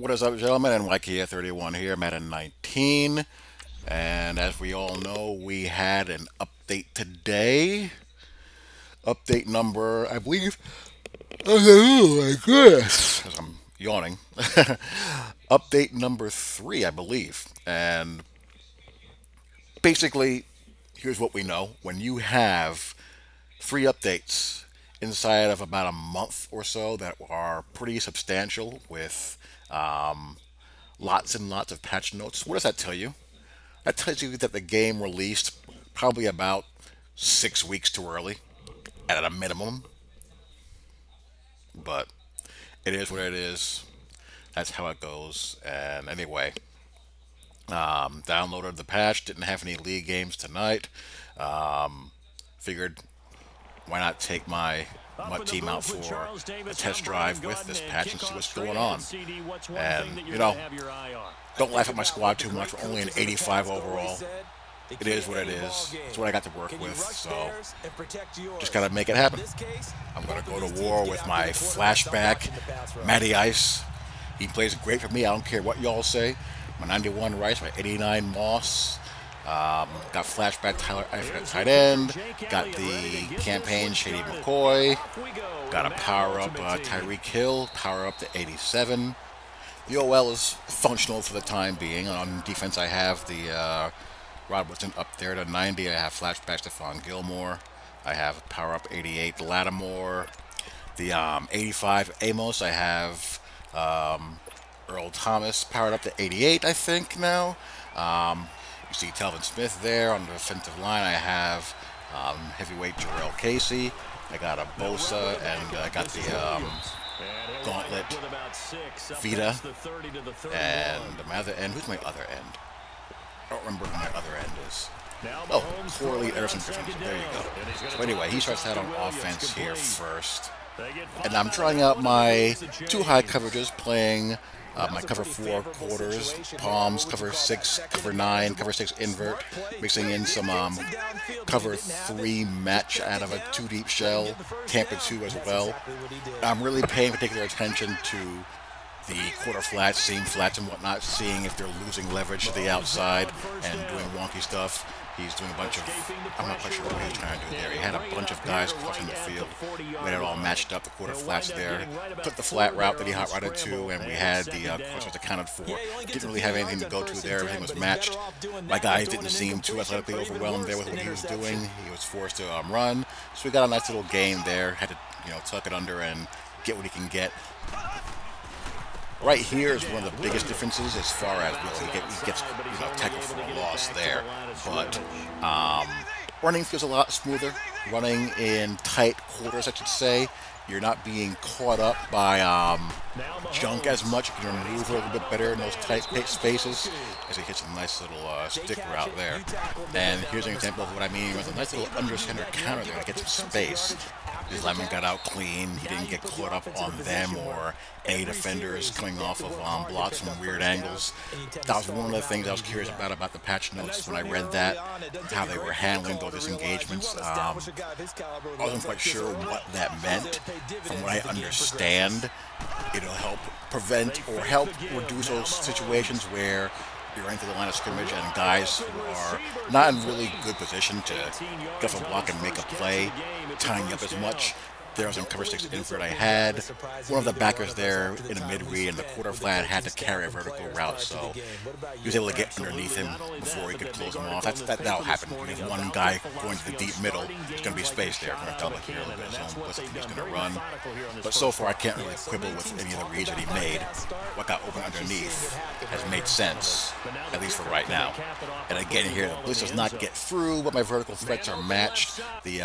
What is up, gentlemen? And YKA31 here, Madden 19. And as we all know, we had an update today. Update number, I believe. Oh my goodness. As I'm yawning. Update number 3, I believe. And basically, here's what we know. When you have 3 updates inside of about a month or so that are pretty substantial with lots and lots of patch notes. What does that tell you? That tells you that the game released probably about 6 weeks too early, at a minimum. But it is what it is. That's how it goes. And anyway, downloaded the patch. Didn't have any league games tonight. Figured why not take my team out for a test drive with this patch and see what's going on. And, don't laugh at my squad too much. We're only an 85 overall. It is what it is. It's what I got to work with, so just gotta make it happen. I'm gonna go to war with my flashback, Matty Ice. He plays great for me. I don't care what y'all say. My 91 Rice, my 89 Moss. Got flashback Tyler Eifert at tight end. Got the campaign Shady McCoy. Got a power up Tyreek Hill. Power up to 87. The OL is functional for the time being. On defense, I have the Robertson up there to 90. I have flashback Stephon Gilmore. I have power up 88 Lattimore. The 85 Amos. I have Earl Thomas powered up to 88. I think now. You see Telvin Smith there on the defensive line. I have heavyweight Jarrell Casey. I got a Bosa, and I got the Gauntlet Vita. And my other end, who's my other end? I don't remember who my other end is. Oh, Corley Emerson Griffin. There you go. So anyway, he starts out on offense here first. And I'm trying out my 2 high coverages, playing my cover 4 quarters, palms, cover 6, cover 9, cover 6 invert, mixing in some cover 3 match out of a 2 deep shell, Tampa 2 as well. I'm really paying particular attention to the quarter flats, seam flats and whatnot, seeing if they're losing leverage to the outside and doing wonky stuff. He's doing a bunch of, I'm not quite sure what he was trying to do there. He had a bunch of guys crossing the field. We had it all matched up, the quarter flats there. Took the flat route that he hot routed to, and we had the crossers accounted for. Didn't really have anything to go to there. Everything was matched. My guys didn't seem too athletically overwhelmed there with what he was doing. He was forced to run. So we got a nice little game there. Had to, tuck it under and get what he can get. Right here is one of the biggest differences as far as he gets tackled for a loss there, but running feels a lot smoother. Running in tight quarters, I should say. You're not being caught up by junk as much. You can maneuver a little bit better in those tight spaces as he hits a nice little stick route there. And here's an example of what I mean with a nice little under center counter there to get some space. His lineman got out clean. He didn't get caught up on them or any defenders coming off of blocks from weird angles. That was one of the things I was curious about the patch notes when I read that, how they were handling those disengagements. I wasn't quite sure what that meant. From what I understand, it'll help prevent or help reduce those situations where you're into the line of scrimmage and guys who are not in really good position to get off a block and make a play, tying you up as much. There was some cover 6 invert I had. One of the backers there in a mid-read and the quarter flat had to carry a vertical route, so he was able to get underneath him before he could close him off. That'll happen. If one guy going to the deep middle, there's going to be space there. I'm going to double here a little bit, so what's he's going to run. But so far, I can't really quibble with any of the reads that he made. What got open underneath has made sense, at least for right now. And again here, the blitz does not get through, but my vertical threats are matched. The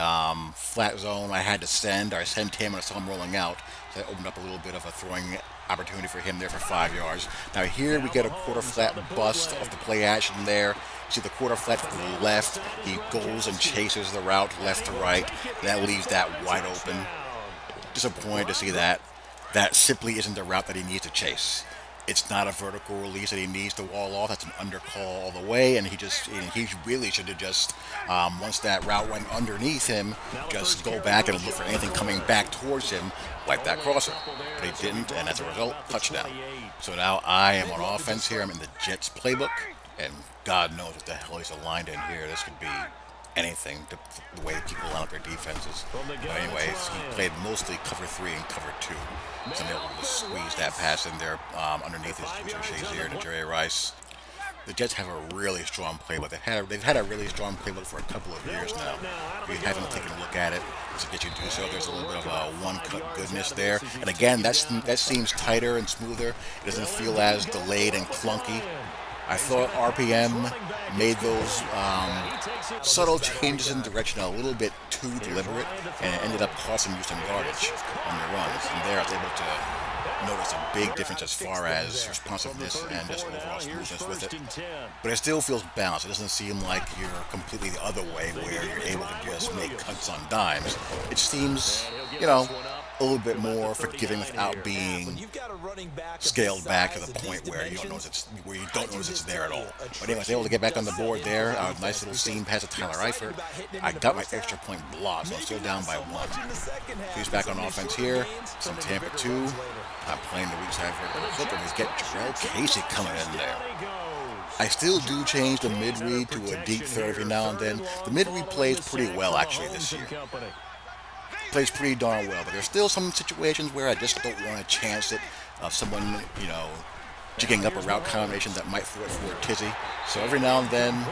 flat zone I had to send. I sent him and I saw him rolling out. So that opened up a little bit of a throwing opportunity for him there for 5 yards. Now here we get a quarter flat bust of the play action there. See the quarter flat to the left. He goes and chases the route left to right. That leaves that wide open. Disappointed to see that. That simply isn't the route that he needs to chase. It's not a vertical release that he needs to wall off. That's an undercall all the way, and he really should have just, once that route went underneath him, just go back and look for anything coming back towards him, like that crosser. But he didn't, and as a result, touchdown. So now I am on offense here. I'm in the Jets playbook, and God knows what the hell he's aligned in here. This could be anything, the way people line up their defenses. But anyways, he played mostly cover 3 and cover 2. So they were able to squeeze that pass in there underneath his user Shazier to Jerry Rice. The Jets have a really strong playbook. They've had a really strong playbook for a couple of years now. If you haven't taken a look at it, I suggest you do so. There's a little bit of a one-cut goodness there. And again, that seems tighter and smoother. It doesn't feel as delayed and clunky. I thought RPM made those subtle changes in direction a little bit too deliberate, and it ended up costing you some yardage on your runs. And there I was able to notice a big difference as far as responsiveness and just overall smoothness with it. But it still feels balanced. It doesn't seem like you're completely the other way where you're able to just make cuts on dimes. It seems, you know, a little bit more forgiving without being scaled back to the point where you don't notice it's there at all. But anyway, I was able to get back on the board there. A nice little seam pass to Tyler Eifert. I got my extra point blocked, so I'm still down by 1. He's back on offense here. Some Tampa 2. I'm playing the weak side vertical flip, and we get Jarrell Casey coming in there. I still do change the mid-read to a deep third every now and then. The mid-read plays pretty well, actually, this year. Plays pretty darn well, but there's still some situations where I just don't want to chance it of someone, you know, jigging up a route combination that might throw it for a tizzy. So every now and then,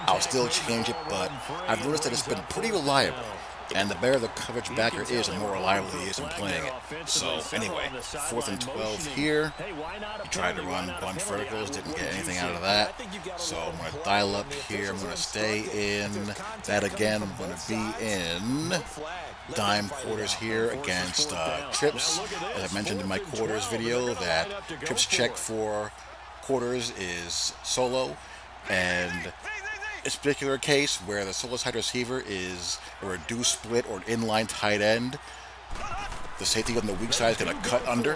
I'll still change it, but I've noticed that it's been pretty reliable. And the better the coverage backer is, the more reliable he is in playing it. So anyway, 4th and 12 here. He tried to run bunch verticals, didn't get anything out of that. So I'm going to dial up here. I'm going to stay in that again. I'm going to be in dime quarters here against trips. As I mentioned in my quarters video, that trips check for quarters is solo, and this particular case where the solo side receiver is a reduced split or an inline tight end, the safety on the weak side is going to cut under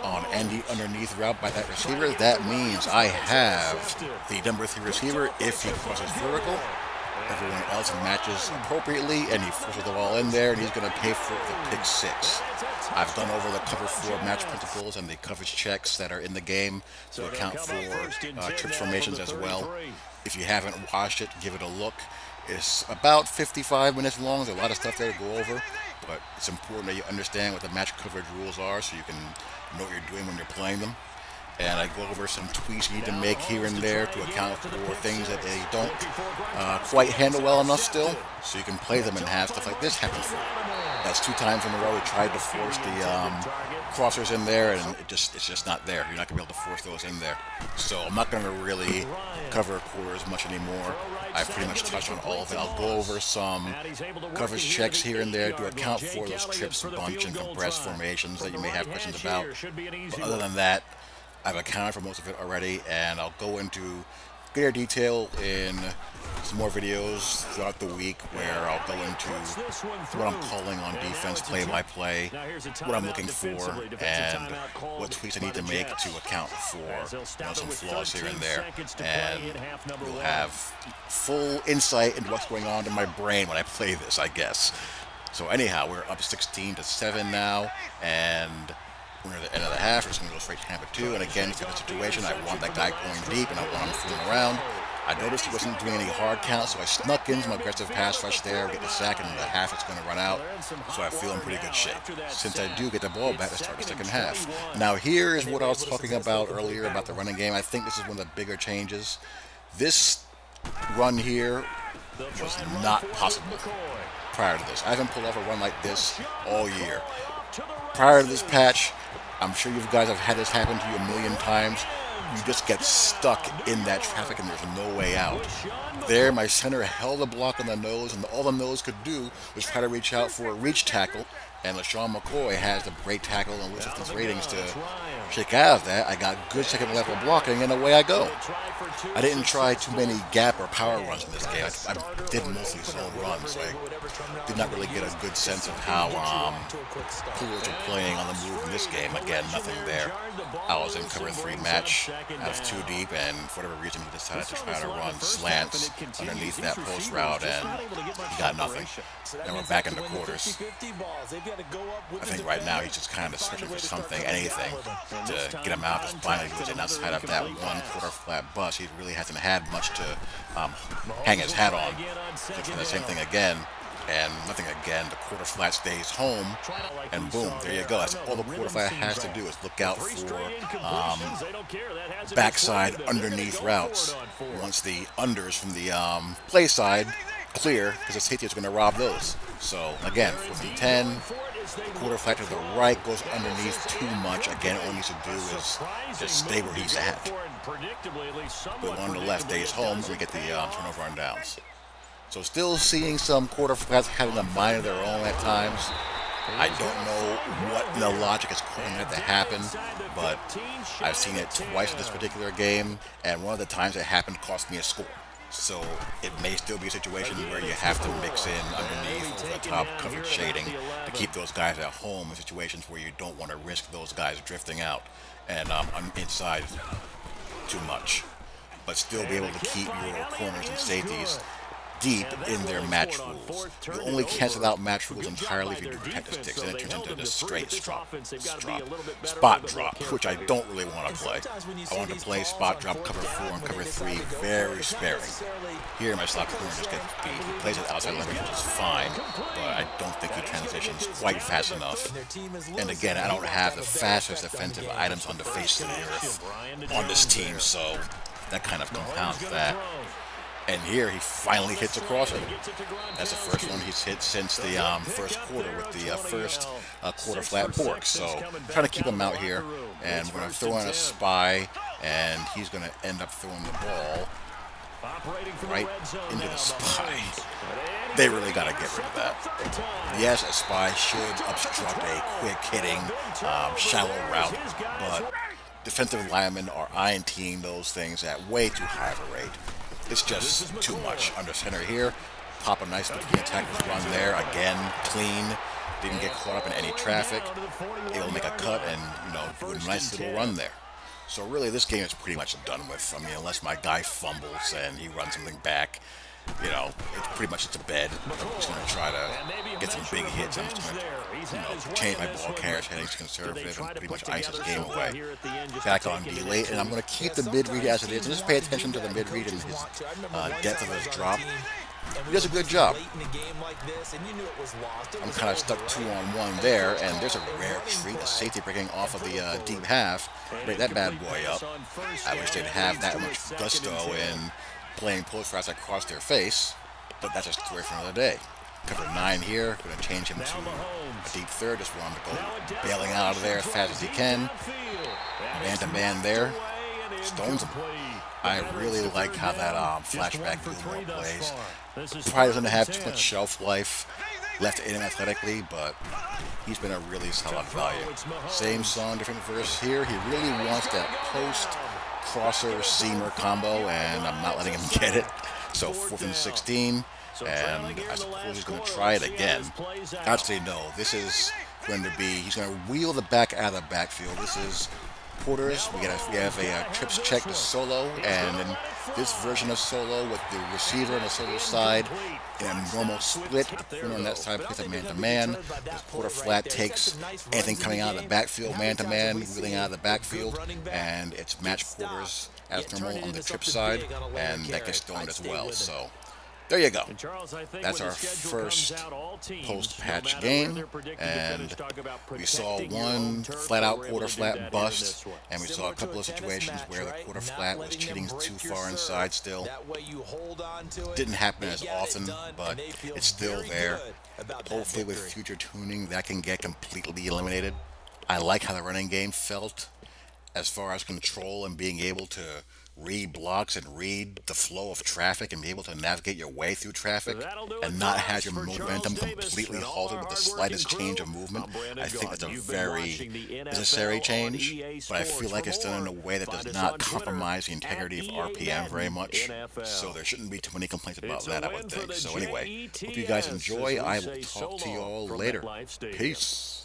on any underneath route by that receiver. That means I have the number 3 receiver if he crosses vertical. Everyone else matches appropriately, and he forces the ball in there, and he's going to pay for the pick 6. I've gone over the cover 4 match principles and the coverage checks that are in the game to account for trips formations as well. If you haven't watched it, give it a look. It's about 55 minutes long. There's a lot of stuff there to go over, but it's important that you understand what the match coverage rules are so you can know what you're doing when you're playing them. And I go over some tweaks you need to make here and there to account for things that they don't quite handle well enough still, so you can play them and have stuff like this happen for you. That's 2 times in a row we tried to force the crossers in there, and it's just not there. You're not going to be able to force those in there. So I'm not going to really cover quarters much anymore. I've pretty much touched on all of it. I'll go over some coverage checks here and there to account for those trips, bunch, and compress formations that you may have questions about. But other than that, I've accounted for most of it already, and I'll go into greater detail in some more videos throughout the week where I'll go into what I'm calling on defense, play-by-play, what I'm looking for, and what tweaks I need to make to account for some flaws here and there. And you'll have full insight into what's going on in my brain when I play this, I guess. So anyhow, we're up 16-7 now, and we're at the end of the half. We're just going to go straight to Tampa 2. And again, it's a situation. I want that guy going deep, and I want him fooling around. I noticed he wasn't doing any hard counts, so I snuck in some aggressive pass rush there, get the sack, and in the half it's going to run out. So I feel in pretty good shape. Since I do get the ball back to start the second half. Now here is what I was talking about earlier about the running game. I think this is one of the bigger changes. This run here was not possible prior to this. I haven't pulled off a run like this all year. Prior to this patch, I'm sure you guys have had this happen to you a million times. You just get stuck in that traffic and there's no way out. There, my center held a block on the nose, and all the nose could do was try to reach out for a reach tackle. And LaShawn McCoy has the great tackle and distance ratings to shake out of that. I got good second level blocking, and away I go. I didn't try too many gap or power runs in this game. I did mostly zone runs, so I did not really get a good sense of how pullers are playing on the move in this game. Again, nothing there. I was was in cover 3 match. I was too deep, and for whatever reason, he decided to try to run slants underneath that post route, and he got nothing. And we're back in the quarters. I think right now he's just kind of searching for something, anything, to get him out of this bind he was in. Outside of that one quarter flat bust, he really hasn't had much to hang his hat on. So trying the same thing again. And nothing again. The quarter flat stays home, and boom, there you go. That's all the quarter flat has to do is look out for backside underneath routes. Once the unders from the play side clear, because the safety is going to rob those. So again, 4-10, quarter flat to the right goes underneath too much. Again, all he needs to do is just stay where he's at. The one on the left stays home, and we get the turnover on downs. So still seeing some quarter flats having a mind of their own at times. I don't know what the logic is causing that to happen, but I've seen it twice in this particular game, and one of the times it happened cost me a score. So it may still be a situation where you have to mix in underneath over the top covered shading to keep those guys at home in situations where you don't want to risk those guys drifting out and inside too much, but still be able to keep your corners and safeties deep in their match rules. You only cancel out match rules entirely if you do protector sticks, and it turns into this straight spot drop, which I don't really want to play. I want to play spot drop, cover 4, and cover 3 very sparing. Here, my slot corner just gets beat. He plays it outside leverage, which is fine, but I don't think he transitions quite fast enough. And again, I don't have the fastest defensive items on the face of the earth on this team, so that kind of compounds that. And here he finally hits a crosser. That's the first one he's hit since the first quarter with the first quarter flat pork. So I'm trying to keep him out here, and we're going to throw in a spy, and he's going to end up throwing the ball right into the spy. They really got to get rid of that. Yes, a spy should obstruct a quick hitting, shallow route, but defensive linemen are INTing those things at way too high of a rate. It's just too much. Under center here, pop a nice between attackers run there. Again, clean. Didn't get caught up in any traffic. Able to make a cut and, do a nice little run there. So really, this game is pretty much done with. I mean, unless my guy fumbles and he runs something back, it's pretty much to bed. I'm just going to try to get some big hits. I'm just going to, change my ball carriage headings to conservative and pretty much ice this game away. Back on D late, and I'm going to keep the mid-read as it is. Just pay attention to the mid-read and his depth of his drop. He does a good job. I'm kind of stuck 2-on-1 there, and there's a rare treat, a safety breaking off of the deep half. Break that bad boy up. I wish they'd have that much gusto in playing post routes across their face, but that's a story for another day. Cover 9 here. Going to change him to a deep third. Just want him to go bailing out of there as fast as he can. Man-to-man there. Stones him. I really like how that flashback Gilmore plays. Probably doesn't have too much shelf life left in him athletically, but he's been a really solid value. Same song, different verse here. He really wants that post crosser seamer combo, and I'm not letting him get it. So 4th and 16, and I suppose he's going to try it again. I'd say no. This is going to be, he's going to wheel the back out of the backfield. This is Porter's. We have a trips check to solo, and in this version of solo with the receiver on the solo side in a normal split, the corner on that side plays a man-to-man. The Porter flat takes anything coming out of the backfield, man-to-man, wheeling out of the backfield, and it's match quarters as normal on the trip side, and that gets stoned as well. So there you go. That's our first post-patch game, and we saw one flat-out quarter flat bust, and we saw a couple of situations where the quarter flat was cheating too far inside still. Didn't happen as often, but it's still there. Hopefully with future tuning, that can get completely eliminated. I like how the running game felt as far as control and being able to read blocks and read the flow of traffic and be able to navigate your way through traffic and not have your momentum completely halted with the slightest change of movement. I think that's a very necessary change, but I feel like it's done in a way that does not compromise the integrity of RPM very much, so there shouldn't be too many complaints about that, I would think. So anyway, hope you guys enjoy. I will talk to you all later. Peace.